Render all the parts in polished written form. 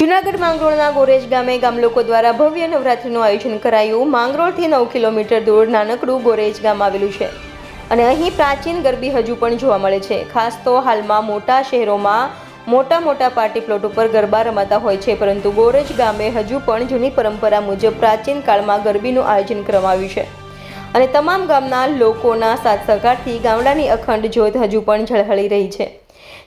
જૂનાગઢ માંગરોળના ગોરેજ ગામે ગામલોકો દ્વારા ભવ્ય નવરાત્રિનું આયોજન કરાયું। માંગરોળથી 9 કિલોમીટર દૂર નાનકડું ગોરેજ ગામ આવેલું છે અને અહીં પ્રાચીન ગરબી હજુ પણ જોવા મળે છે। ખાસ તો હાલમાં મોટા શહેરોમાં મોટા પાર્ટી પ્લોટ ઉપર ગરબા રમાતા હોય છે, પરંતુ ગોરેજ ગામે હજુ પણ જૂની પરંપરા મુજબ પ્રાચીન કાળમાં ગરબીનું આયોજન કરવામાં આવ્યું છે અને તમામ ગામના લોકોના સાથ સહકારથી ગામડાની અખંડ જ્યોત હજુ પણ ઝળહળી રહી છે।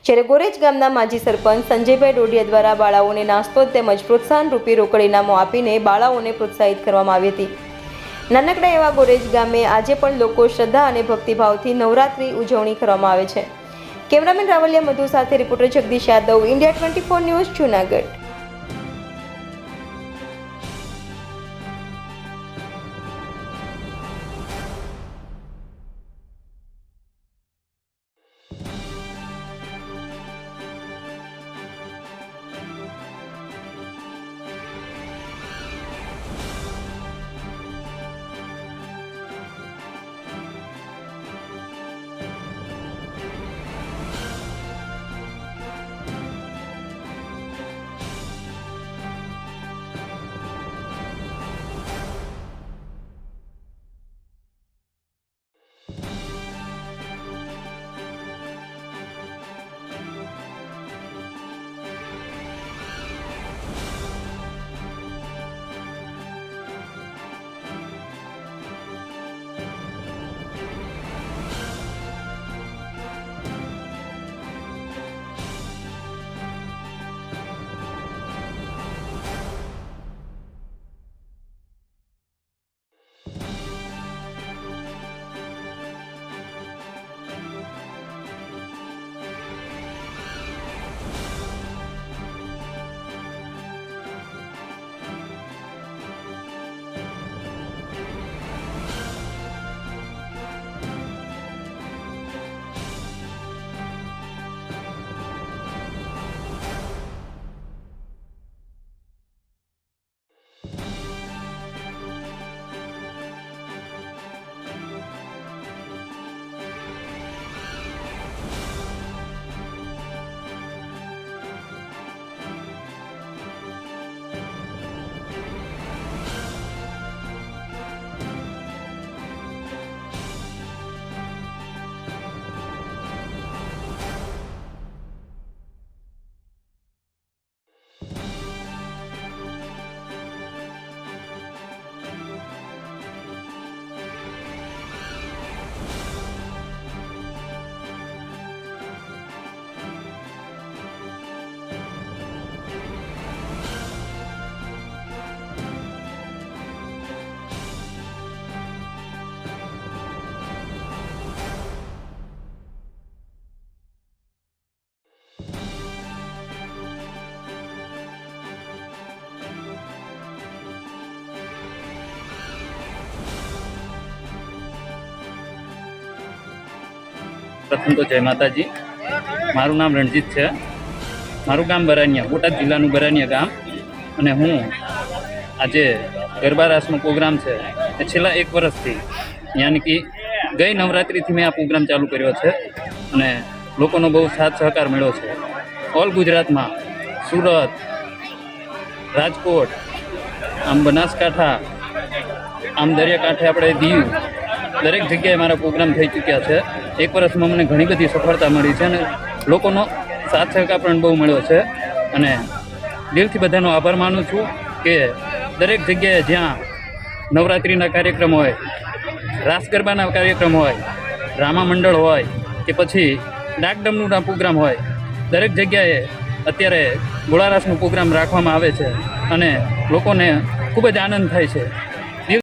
જ્યારે ગોરેજ ગામના માજી સરપંચ સંજયભાઈ ડોડિયા દ્વારા બાળાઓને નાસ્તો તેમજ પ્રોત્સાહન રૂપી રોકડ ઇનામો આપીને બાળાઓને પ્રોત્સાહિત કરવામાં આવી હતી। નાનકડા એવા ગોરેજ ગામે આજે પણ લોકો શ્રદ્ધા અને ભક્તિભાવથી નવરાત્રિ ઉજવણી કરવામાં આવે છે। કેમેરામેન રાવલિયા મધુ સાથે reporter Jagdish Yadav, India 24 news, Junagadh. પ્રથમ તો જય માતાજી। મારું નામ રણજીત છે। મારું ગામ બરાનિયા, બોટાદ જિલ્લાનું બરાનિયા ગામ, અને હું આજે ગરબા રાસનો પ્રોગ્રામ છે એ છેલ્લા 1 વર્ષથી, યાની કે ગઈ નવરાત્રિથી મેં આ પ્રોગ્રામ ચાલુ કર્યો છે અને લોકોનો બહુ સાથ સહકાર મળ્યો છે। ઓલ ગુજરાતમાં, સુરત, રાજકોટ, આમ બનાસકાંઠા, આમ દરિયાકાંઠે આપણે દીવ, દરેક જગ્યાએ મારા પ્રોગ્રામ થઈ ચૂક્યા છે। 1 વર્ષમાં મને ઘણી બધી સફળતા મળી છે અને લોકોનો સાથ સહકાર પણ બહુ મળ્યો છે અને દિલથી બધાનો આભાર માનું છું કે દરેક જગ્યાએ જ્યાં નવરાત્રિના કાર્યક્રમ હોય, રાસ ગરબાના કાર્યક્રમ હોય, ડ્રામા મંડળ હોય કે પછી ડાકડમરૂના પ્રોગ્રામ હોય, દરેક જગ્યાએ અત્યારે ગોળા રાસનો પ્રોગ્રામ રાખવામાં આવે છે અને લોકોને ખૂબ જ આનંદ થાય છે।